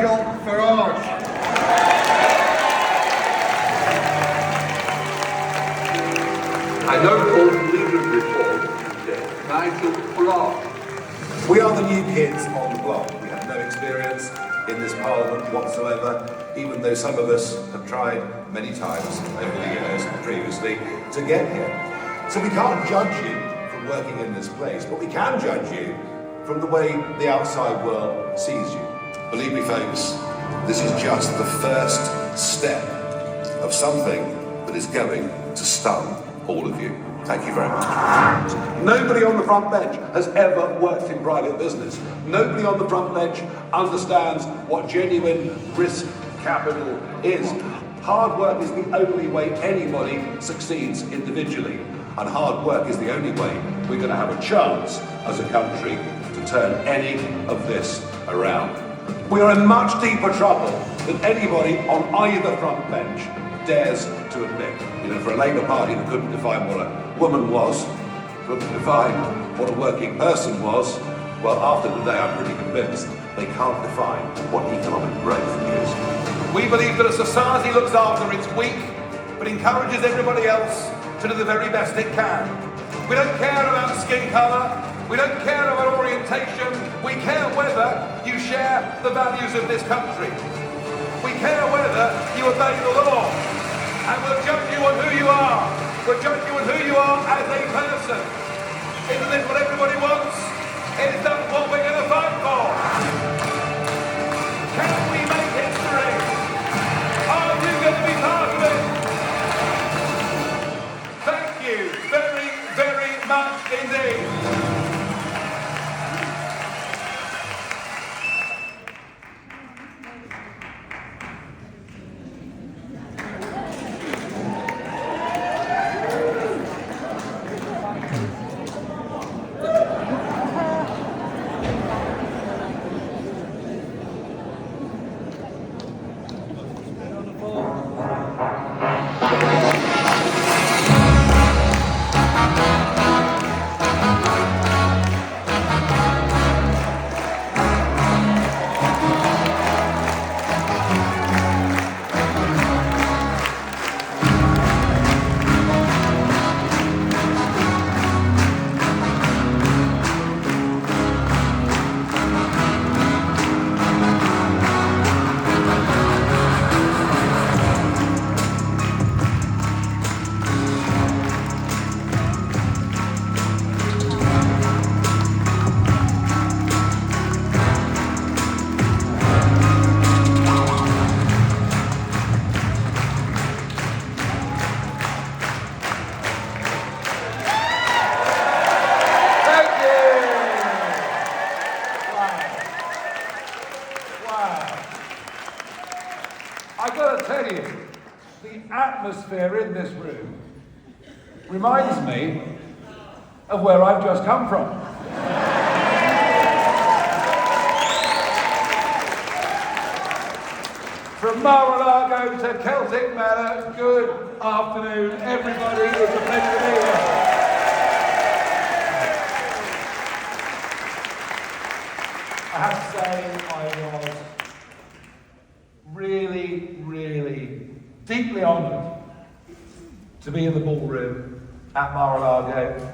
Nigel Farage. I know called leader of reform today, Nigel Farage. We are the new kids on the block. We have no experience in this parliament whatsoever, even though some of us have tried many times over the years previously to get here. So we can't judge you from working in this place, but we can judge you from the way the outside world sees you. Believe me, folks, this is just the first step of something that is going to stun all of you. Thank you very much. Nobody on the front bench has ever worked in private business. Nobody on the front bench understands what genuine risk capital is. Hard work is the only way anybody succeeds individually. And hard work is the only way we're going to have a chance as a country to turn any of this around. We are in much deeper trouble than anybody on either front bench dares to admit. You know, for a Labour Party that couldn't define what a woman was, couldn't define what a working person was, well, after today I'm pretty convinced they can't define what economic growth is. We believe that a society looks after its weak, but encourages everybody else to do the very best it can. We don't care about skin colour, we don't care about orientation, we care whether you share the values of this country. We care whether you obey the law, and we'll judge you on who you are. We'll judge you on who you are as a person. Isn't this what everybody wants? Is that what we're going to fight for? Can we make history? Are you going to be part of it? Thank you very, very much indeed. In this room reminds me of where I've just come from. From Mar-a-Lago to Celtic Manor, good afternoon, everybody. It's a pleasure to be here. I have to say, I was really, really deeply honoured to be in the ballroom at Mar-a-Lago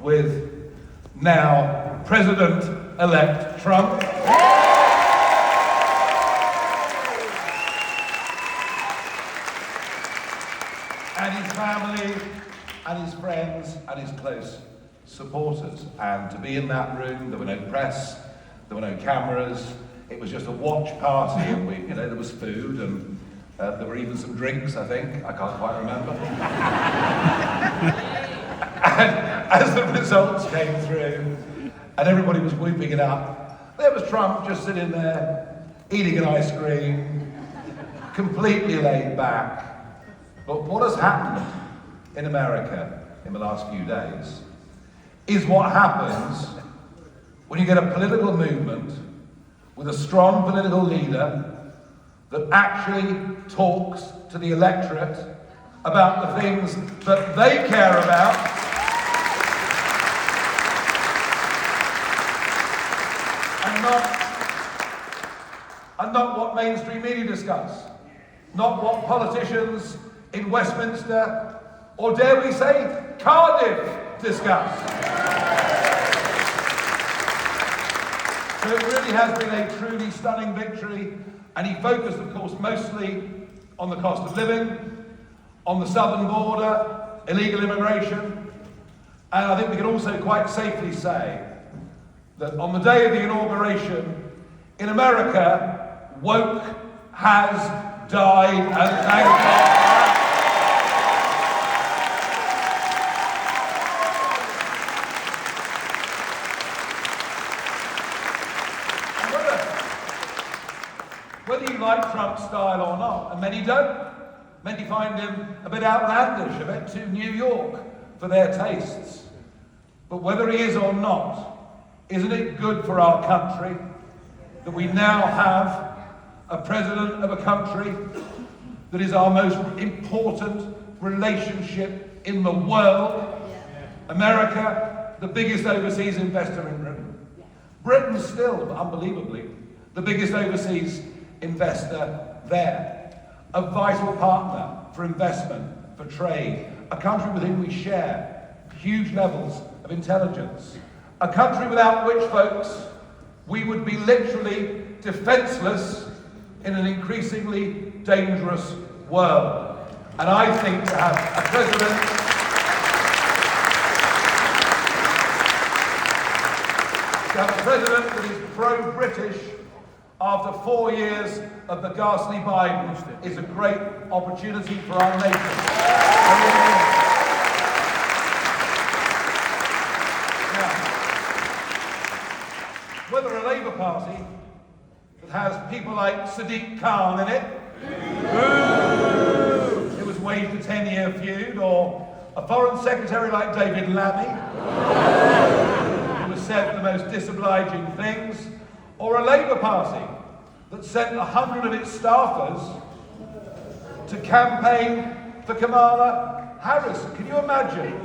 with now President-elect Trump. And his family, and his friends, and his close supporters. And to be in that room, there were no press, there were no cameras, it was just a watch party, and there was food, and there were even some drinks, I think. I can't quite remember. And as the results came through, and everybody was whooping it up, there was Trump just sitting there, eating an ice cream, completely laid back. But what has happened in America in the last few days is what happens when you get a political movement with a strong political leader that actually talks to the electorate about the things that they care about, and not what mainstream media discuss, not what politicians in Westminster, or dare we say, Cardiff, discuss. So it really has been a truly stunning victory, and he focused, of course, mostly on the cost of living, on the southern border, illegal immigration, and I think we can also quite safely say that on the day of the inauguration, in America, woke has died, and thank God. Whether you like Trump's style or not, and many don't. Many find him a bit outlandish, a bit too New York for their tastes. But whether he is or not, isn't it good for our country that we now have a president of a country that is our most important relationship in the world? America, the biggest overseas investor in Britain. Britain still, unbelievably, the biggest overseas investor there. A vital partner for investment, for trade. A country with whom we share huge levels of intelligence. A country without which, folks, we would be literally defenseless in an increasingly dangerous world. And I think to have a president that is pro-British after 4 years of the ghastly Biden is a great opportunity for our nation. Now, whether a Labour Party that has people like Sadiq Khan in it, it was waged a 10-year feud, or a Foreign Secretary like David Lammy, who has said the most disobliging things, or a Labour Party that sent 100 of its staffers to campaign for Kamala Harris. Can you imagine?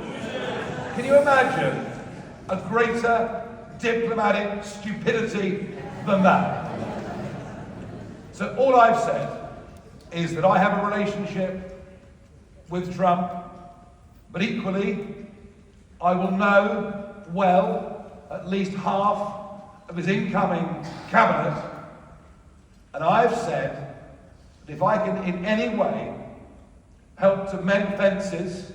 Can you imagine a greater diplomatic stupidity than that? So all I've said is that I have a relationship with Trump, but equally I will know well at least half of his incoming cabinet, and I've said that if I can in any way help to mend fences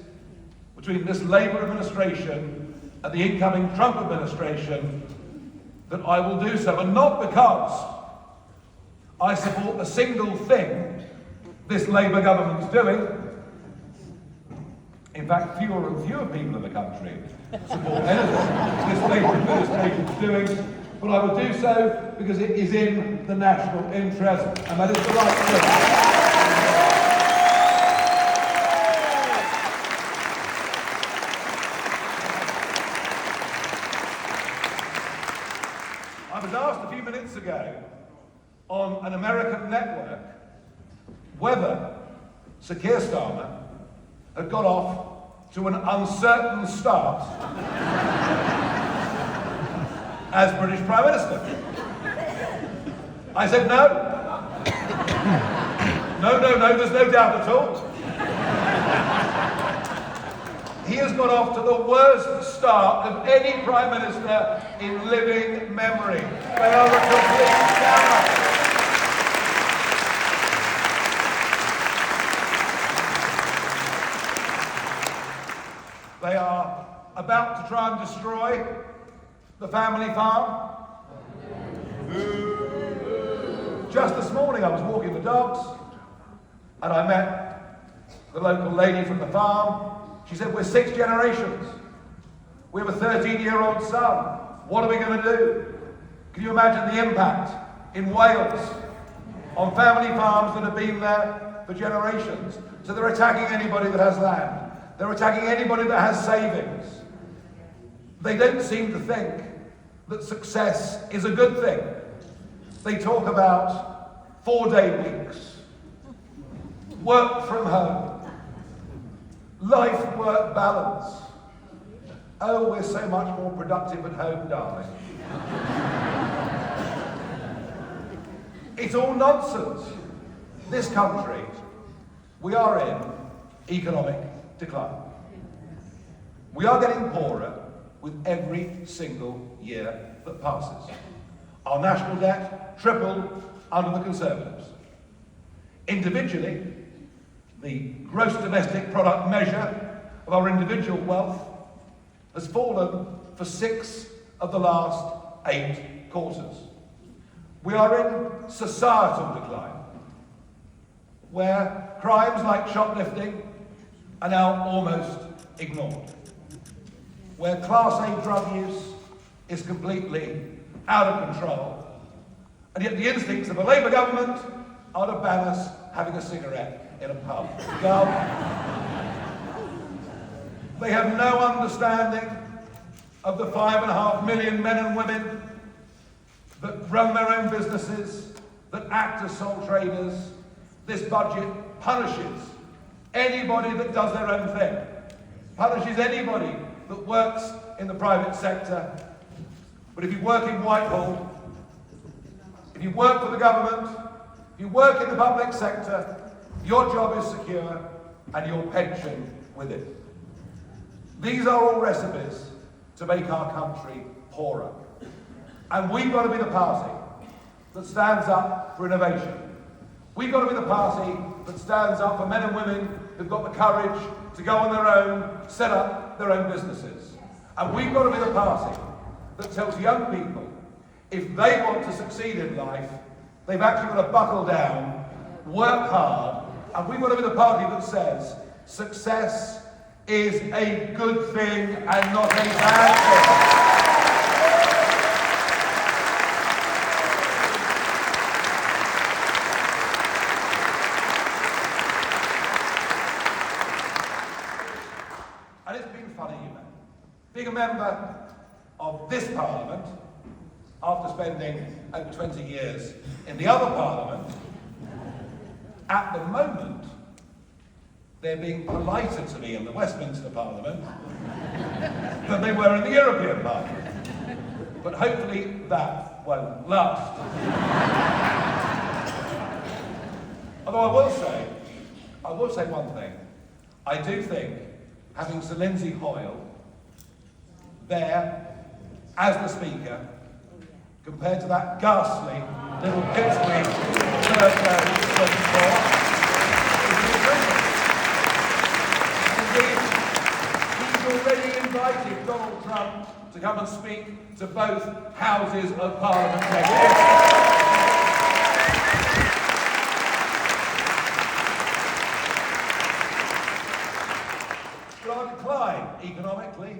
between this Labour administration and the incoming Trump administration, that I will do so, and not because I support a single thing this Labour government's doing. In fact, fewer and fewer people in the country support anything this Labour administration's doing. But I will do so because it is in the national interest, and that is the right thing. I was asked a few minutes ago on an American network whether Sir Keir Starmer had got off to an uncertain start as British Prime Minister. I said no. No, there's no doubt at all. He has got off to the worst start of any Prime Minister in living memory. They are a complete scammer. They are about to try and destroy the family farm. Just this morning I was walking the dogs and I met the local lady from the farm. She said, we're 6 generations. We have a 13-year-old son. What are we going to do? Can you imagine the impact in Wales on family farms that have been there for generations? So they're attacking anybody that has land. They're attacking anybody that has savings. They don't seem to think that success is a good thing. They talk about 4-day weeks, work from home, life-work balance. Oh, we're so much more productive at home, darling. It's all nonsense. This country, we are in economic decline. We are getting poorer with every single year that passes. Our national debt tripled under the Conservatives. Individually, the gross domestic product measure of our individual wealth has fallen for 6 of the last 8 quarters. We are in societal decline, where crimes like shoplifting are now almost ignored, where Class A drug use is completely out of control, and yet the instincts of a Labour government are to ban us having a cigarette in a pub. They have no understanding of the 5.5 million men and women that run their own businesses, that act as sole traders. This budget punishes anybody that does their own thing, punishes anybody that works in the private sector. But if you work in Whitehall, if you work for the government, if you work in the public sector, your job is secure and your pension with it. These are all recipes to make our country poorer. And we've got to be the party that stands up for innovation. We've got to be the party that stands up for men and women who've got the courage to go on their own, set up their own businesses. And we've got to be the party that tells young people if they want to succeed in life, they've actually got to buckle down, work hard, and we've got to be the party that says success is a good thing and not a bad thing. And it's been funny, you know, being a member of this Parliament after spending over 20 years in the other Parliament. At the moment, they're being politer to me in the Westminster Parliament than they were in the European Parliament. But hopefully that won't last. Although I will say one thing. I do think having Sir Lindsay Hoyle there as the Speaker, compared to that ghastly little pipsqueak he's already invited Donald Trump to come and speak to both houses of Parliament next year. But our decline, economically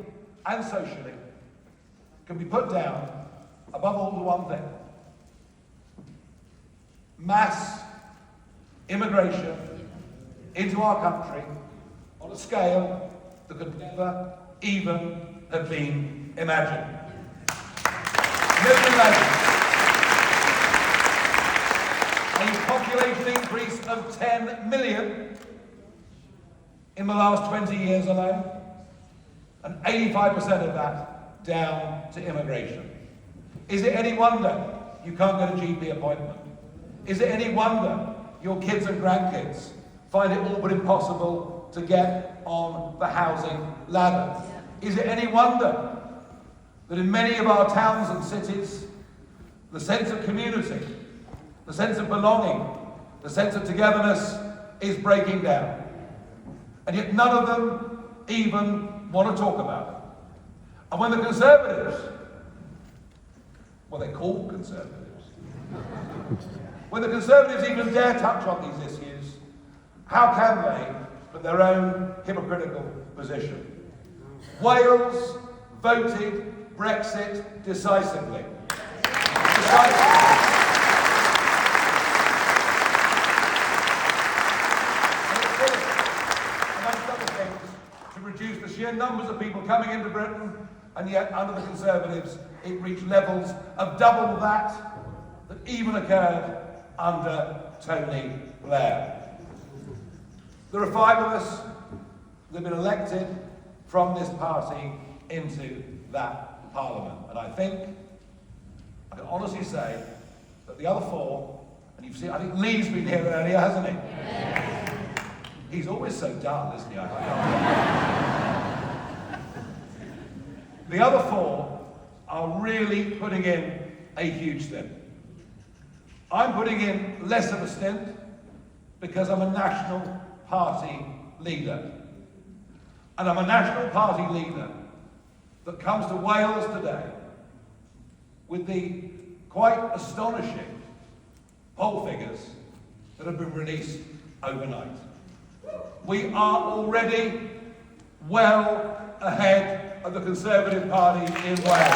and socially, can be put down above all to one thing: mass immigration into our country on a scale that could never even have been imagined. Never imagined. A population increase of 10 million in the last 20 years alone, and 85% of that down to immigration. Is it any wonder you can't get a GP appointment? Is it any wonder your kids and grandkids find it all but impossible to get on the housing ladder? Is it any wonder that in many of our towns and cities, the sense of community, the sense of belonging, the sense of togetherness is breaking down? And yet none of them even want to talk about it. And when the Conservatives, well, they're called Conservatives, when the Conservatives even dare touch on these issues, how can they from their own hypocritical position? Wales voted Brexit decisively. To reduce the sheer numbers of people coming into Britain, and yet under the Conservatives it reached levels of double that even occurred under Tony Blair. There are 5 of us that have been elected from this party into that Parliament, and I think I can honestly say that the other 4 And you've seen, I think Lee's been here earlier, hasn't he? He's always so dull, isn't he? The other four are really putting in a huge stint. I'm putting in less of a stint because I'm a National Party leader. And I'm a National Party leader that comes to Wales today with the quite astonishing poll figures that have been released overnight. We are already well ahead of the Conservative Party in Wales.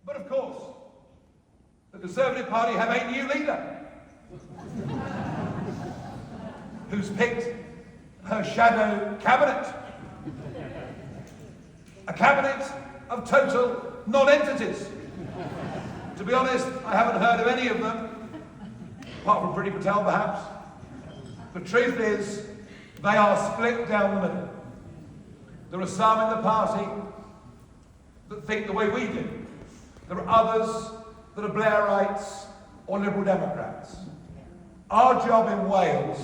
But of course, the Conservative Party have a new leader who's picked her shadow cabinet. A cabinet of total non-entities. To be honest, I haven't heard of any of them, apart from Priti Patel perhaps. The truth is, they are split down the middle. There are some in the party that think the way we do. There are others that are Blairites or Liberal Democrats. Our job in Wales,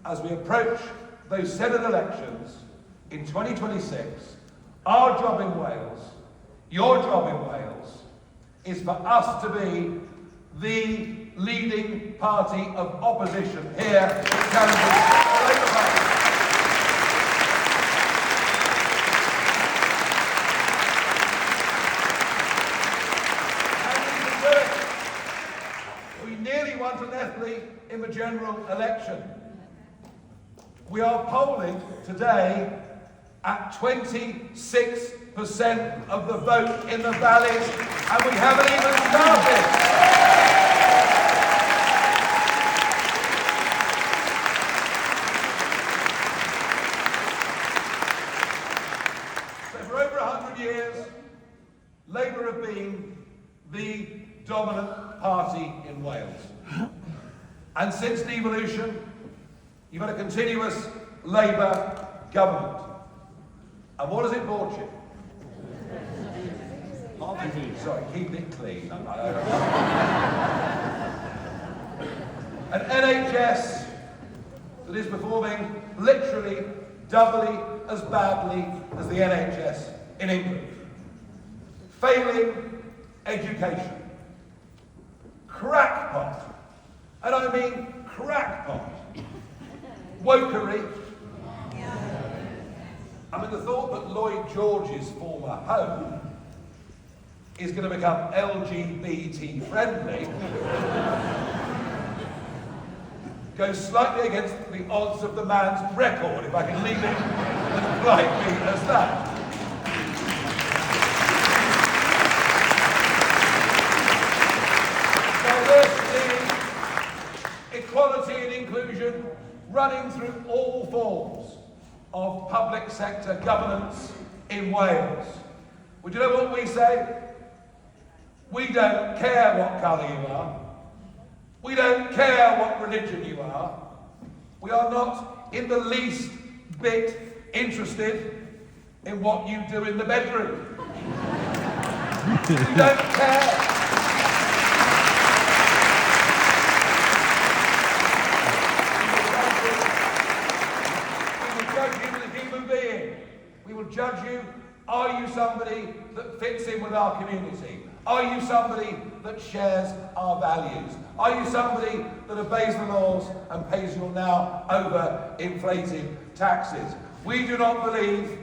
as we approach those Senate elections in 2026, our job in Wales, your job in Wales, is for us to be the leading party of opposition here that challenges the Labour Party. And we can do it. We nearly won to Netherley in the general election. We are polling today at 26% of the vote in the valleys, and we haven't even started. So for over 100 years, Labour have been the dominant party in Wales. And since devolution, you've had a continuous Labour government. And what has it brought you? Sorry, keep it clean. An NHS that is performing literally doubly as badly as the NHS in England. Failing education. Crackpot. And I mean crackpot. Wokery. I mean, the thought that Lloyd George's former home is going to become LGBT friendly goes slightly against the odds of the man's record, if I can leave it as politely as that. Diversity, equality and inclusion running through all forms of public sector governance in Wales. Well, do you know what we say? We don't care what colour you are. We don't care what religion you are. We are not in the least bit interested in what you do in the bedroom. We don't care. We will judge you. Are you somebody that fits in with our community? Are you somebody that shares our values? Are you somebody that obeys the laws and pays your now over-inflated taxes? We do not believe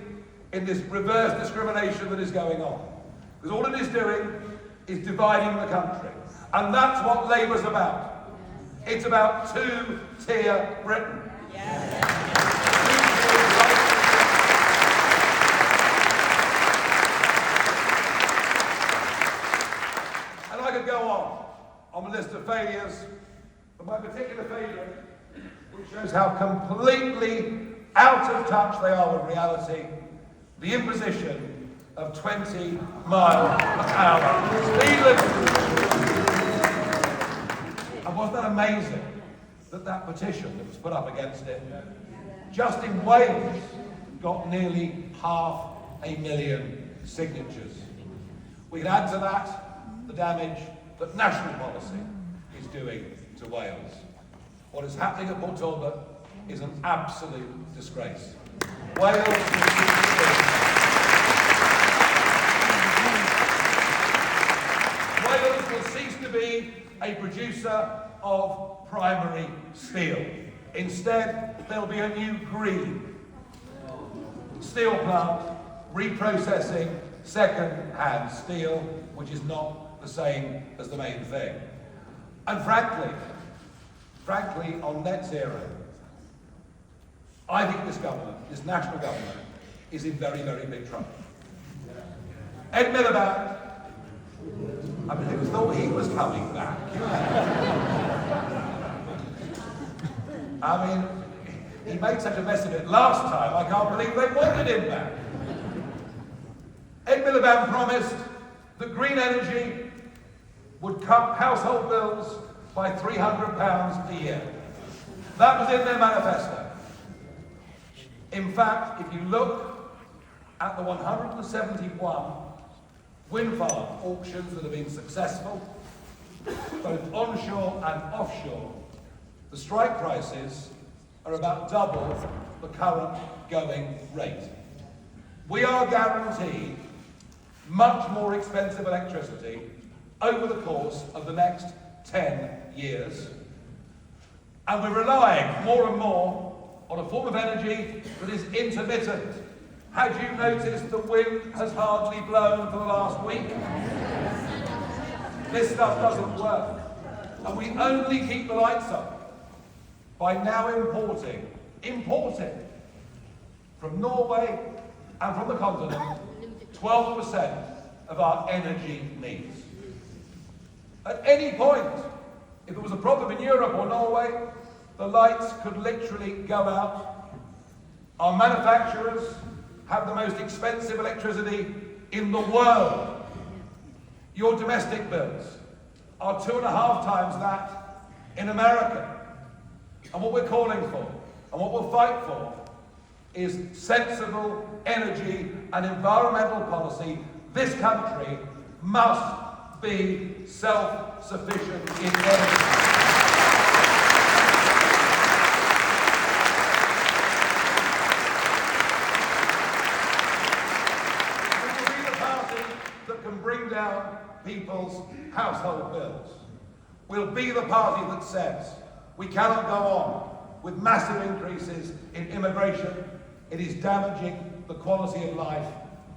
in this reverse discrimination that is going on. Because all it is doing is dividing the country. And that's what Labour's about. It's about two-tier Britain. I could go on the list of failures, but my particular failure, which shows how completely out of touch they are with reality, the imposition of 20 mile per hour speed limit. And wasn't that amazing that that petition that was put up against it, just in Wales, got nearly 500,000 signatures. We can add to that the damage that national policy is doing to Wales. What is happening at Port Talbot is an absolute disgrace. Wales will cease to be a producer of primary steel. Instead, there'll be a new green steel plant reprocessing second-hand steel, which is not the same as the main thing. And frankly, on net zero, I think this government, this national government, is in very, very big trouble. Ed Miliband, I mean, who thought he was coming back? I mean, he made such a mess of it last time, I can't believe they wanted him back. Ed Miliband promised that green energy would cut household bills by £300 a year. That was in their manifesto. In fact, if you look at the 171 wind farm auctions that have been successful, both onshore and offshore, the strike prices are about double the current going rate. We are guaranteed much more expensive electricity over the course of the next 10 years, and we're relying more and more on a form of energy that is intermittent. Had you noticed the wind has hardly blown for the last week? This stuff doesn't work. And we only keep the lights on by now importing from Norway and from the continent 12% of our energy needs. At any point, if there was a problem in Europe or Norway, the lights could literally go out. Our manufacturers have the most expensive electricity in the world. Your domestic bills are 2.5 times that in America. And what we're calling for, and what we'll fight for, is sensible energy and environmental policy. This country must be self-sufficient in energy. Bring down people's household bills. We'll be the party that says we cannot go on with massive increases in immigration. It is damaging the quality of life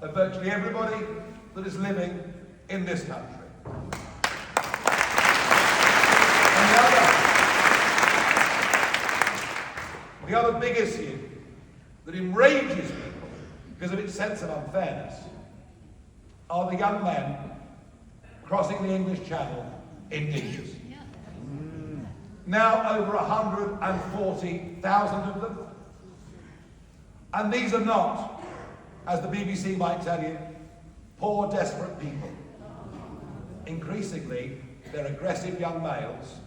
of virtually everybody that is living in this country. And the other big issue that enrages people because of its sense of unfairness are the young men crossing the English Channel in dinghies. Now over 140,000 of them. And these are not, as the BBC might tell you, poor, desperate people. Increasingly, they're aggressive young males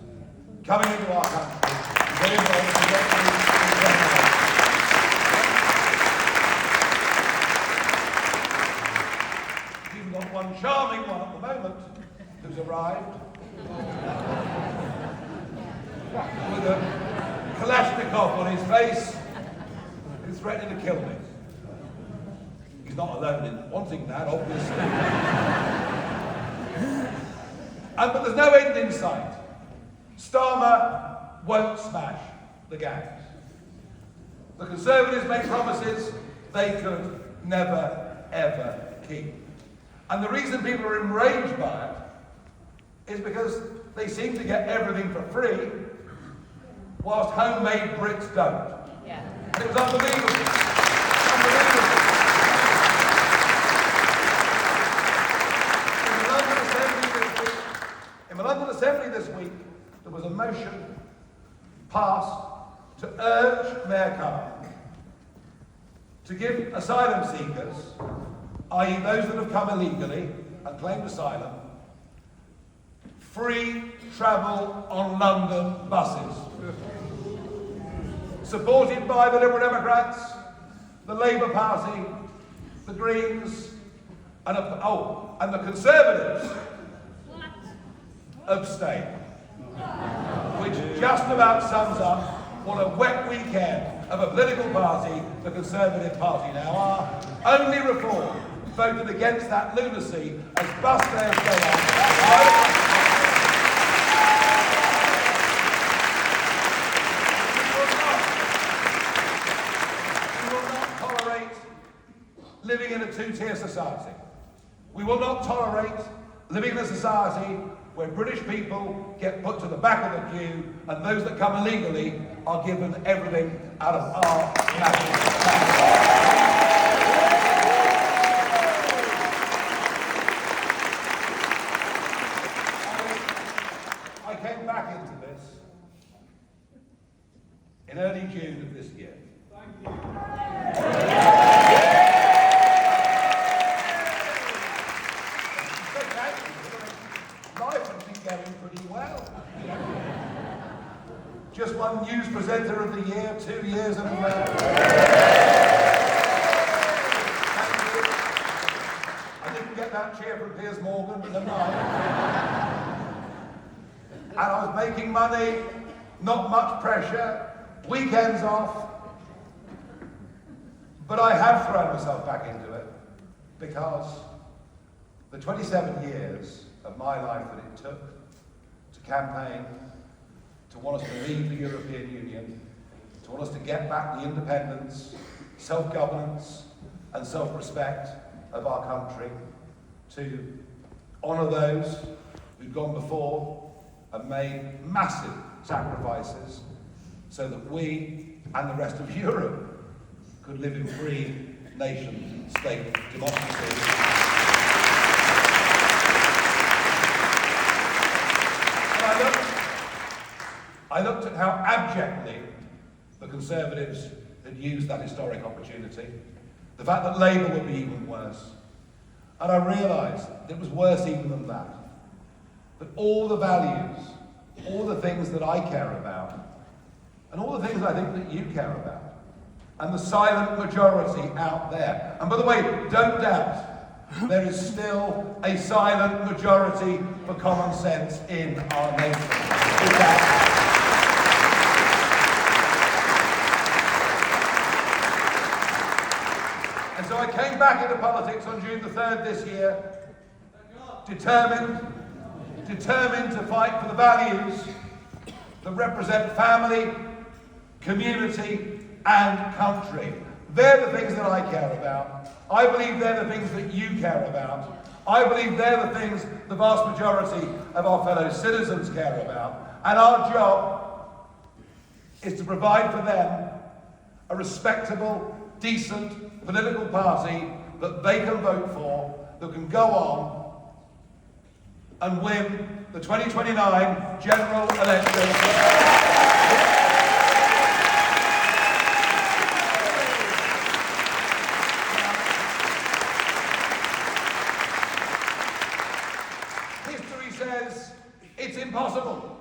coming into our country to get involved in criminal. One charming one at the moment who's arrived with a Kalashnikov on his face, who's threatening to kill me. He's not alone in wanting that, obviously. But there's no end in sight. Starmer won't smash the gangs. The Conservatives make promises they could never, ever keep. And the reason people are enraged by it is because they seem to get everything for free, whilst homemade Brits don't. Yeah. And it was unbelievable. In the London Assembly this week, there was a motion passed to urge Mayor Cullen to give asylum seekers, i.e. those that have come illegally and claimed asylum, free travel on London buses. Supported by the Liberal Democrats, the Labour Party, the Greens, and the Conservatives abstain. Which just about sums up what a wet weekend of a political party the Conservative Party now are. Only Reform voted against that lunacy as bus fares go up. We will not tolerate living in a two-tier society. We will not tolerate living in a society where British people get put to the back of the queue and those that come illegally are given everything out of our national tax. I came back into this in early June of this year. Going pretty well. Just won News Presenter of the Year 2 years in a row. I didn't get that cheer from Piers Morgan, but never mind. And I was making money, not much pressure, weekends off. But I have thrown myself back into it because the 27 years of my life that it took to campaign, to want us to leave the European Union, to want us to get back the independence, self-governance and self-respect of our country, to honour those who'd gone before and made massive sacrifices so that we and the rest of Europe could live in free nation-state democracy. I looked at how abjectly the Conservatives had used that historic opportunity, the fact that Labour would be even worse. And I realised that it was worse even than that. That all the values, all the things that I care about, and all the things I think that you care about, and the silent majority out there. And by the way, don't doubt, there is still a silent majority for common sense in our nation. And so I came back into politics on June the 3rd this year, determined to fight for the values that represent family, community, and country. They're the things that I care about. I believe they're the things that you care about. I believe they're the things the vast majority of our fellow citizens care about. And our job is to provide for them a respectable, decent political party that they can vote for, that can go on and win the 2029 general election. Says it's impossible.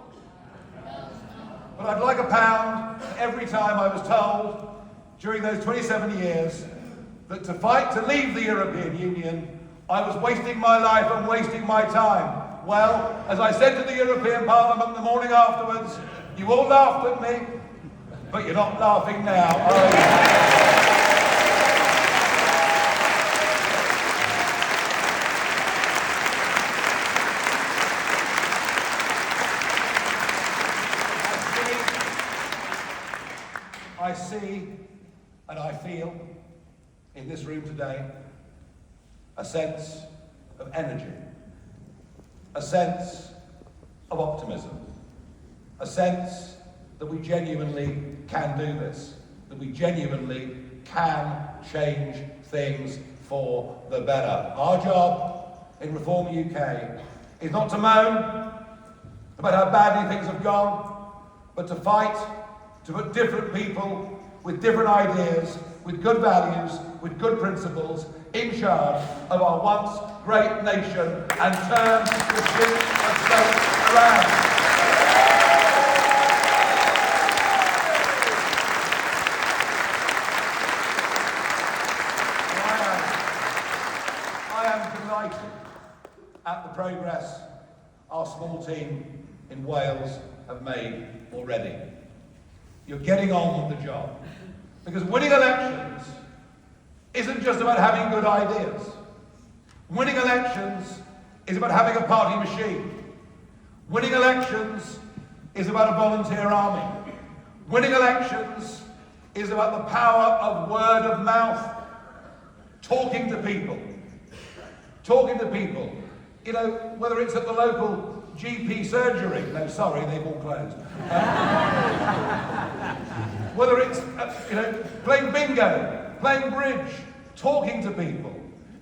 But I'd like £1 every time I was told during those 27 years that to fight to leave the European Union, I was wasting my life and wasting my time. Well, as I said to the European Parliament the morning afterwards, you all laughed at me, but you're not laughing now, are you? I see and I feel in this room today a sense of energy, a sense of optimism, a sense that we genuinely can do this, that we genuinely can change things for the better. Our job in Reform UK is not to moan about how badly things have gone, but to fight to put different people with different ideas, with good values, with good principles, in charge of our once great nation and turn the ship of state around. I am delighted at the progress our small team in Wales have made already. You're getting on with the job. Because winning elections isn't just about having good ideas. Winning elections is about having a party machine. Winning elections is about a volunteer army. Winning elections is about the power of word of mouth. Talking to people. Talking to people. You know, whether it's at the local GP surgery. No, sorry, they've all closed. Whether it's, playing bingo, playing bridge, talking to people,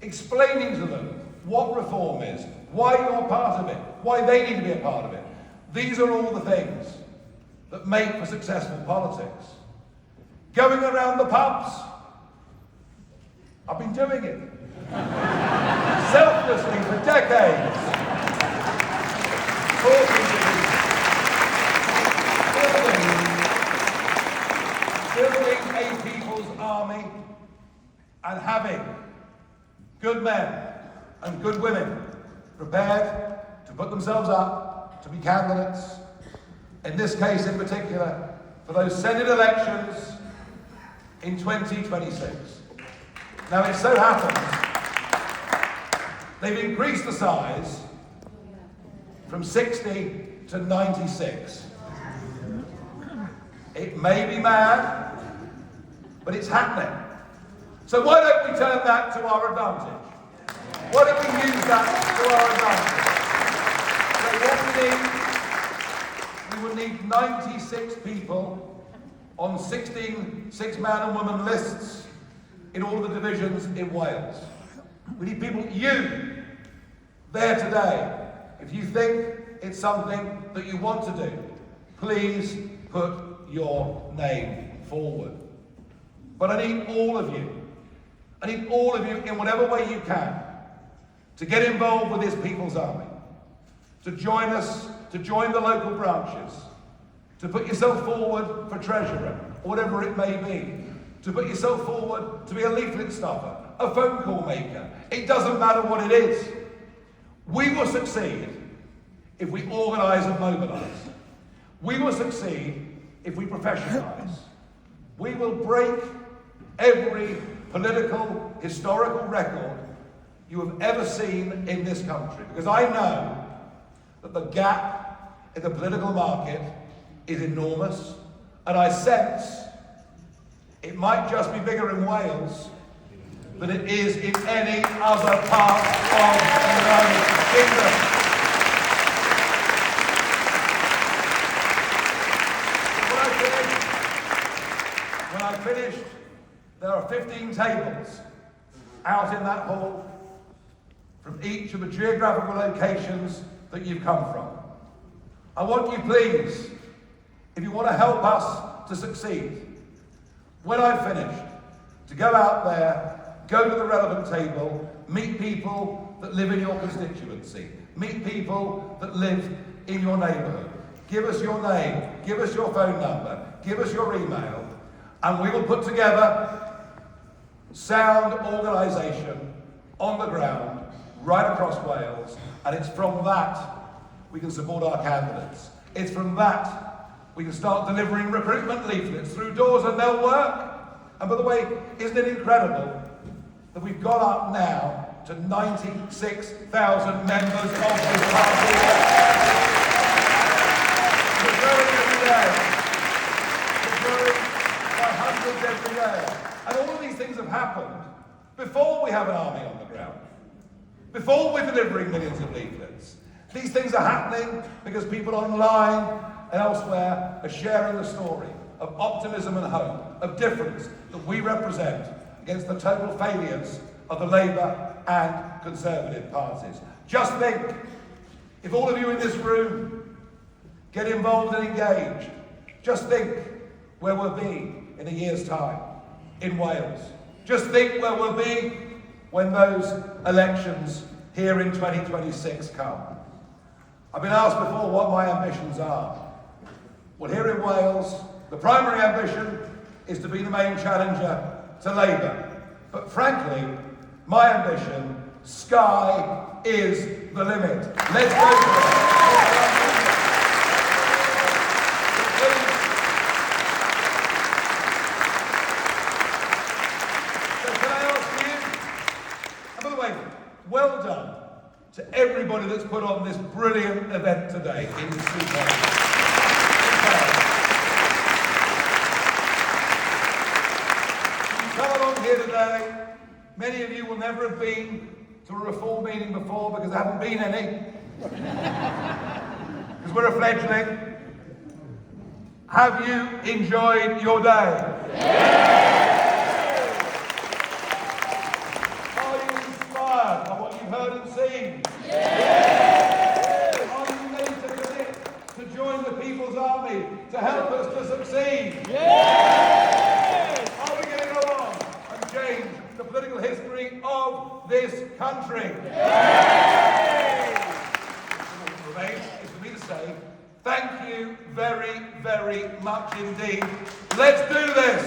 explaining to them what reform is, why you're part of it, why they need to be a part of it. These are all the things that make for successful politics. Going around the pubs. I've been doing it. Selflessly for decades. Talking to people. Building a people's army and having good men and good women prepared to put themselves up to be candidates, in this case in particular, for those Senate elections in 2026. Now it so happens they've increased the size from 60 to 96. It may be mad, but it's happening. So why don't we turn that to our advantage? Why don't we use that to our advantage? So what we need 96 people on 16 six-man and woman lists in all the divisions in Wales. We need people, you, there today. If you think it's something that you want to do, please put your name forward. But I need all of you. I need all of you in whatever way you can to get involved with this People's Army, to join us, to join the local branches, to put yourself forward for treasurer, or whatever it may be, to put yourself forward to be a leaflet stuffer, a phone call maker. It doesn't matter what it is. We will succeed if we organise and mobilise. We will succeed if we professionalise. We will break every political, historical record you have ever seen in this country. Because I know that the gap in the political market is enormous, and I sense it might just be bigger in Wales than it is in any other part of the United Kingdom. When I finished, there are 15 tables out in that hall from each of the geographical locations that you've come from. I want you, please, if you want to help us to succeed, when I've finished, to go out there, go to the relevant table, meet people that live in your constituency, meet people that live in your neighbourhood. Give us your name, give us your phone number, give us your email, and we will put together sound organisation on the ground, right across Wales, and it's from that we can support our candidates. It's from that we can start delivering recruitment leaflets through doors, and they'll work. And by the way, isn't it incredible that we've got up now to 96,000 members of this party? We're growing every day. We're growing by hundreds every day. And all of these things have happened before we have an army on the ground, before we're delivering millions of leaflets. These things are happening because people online and elsewhere are sharing the story of optimism and hope, of difference that we represent against the total failures of the Labour and Conservative parties. Just think, if all of you in this room get involved and engaged, just think where we'll be in a year's time in Wales. Just think where we'll be when those elections here in 2026 come. I've been asked before what my ambitions are. Well, here in Wales, the primary ambition is to be the main challenger to Labour. But frankly, my ambition, sky is the limit. Let's go for it. So can I ask you, and by the way, well done to everybody that's put on this brilliant event today in the superb. Come along here today. Many of you will never have been to a reform meeting before because there haven't been any. Because we're a fledgling. Have you enjoyed your day? Yes! Are you inspired by what you've heard and seen? Yes! Are you ready to commit to join the People's Army to help us to succeed? Yes! Are we going to go on and change the political history of this country? Yes! What remains is for me to say thank you very, very much indeed. Let's do this!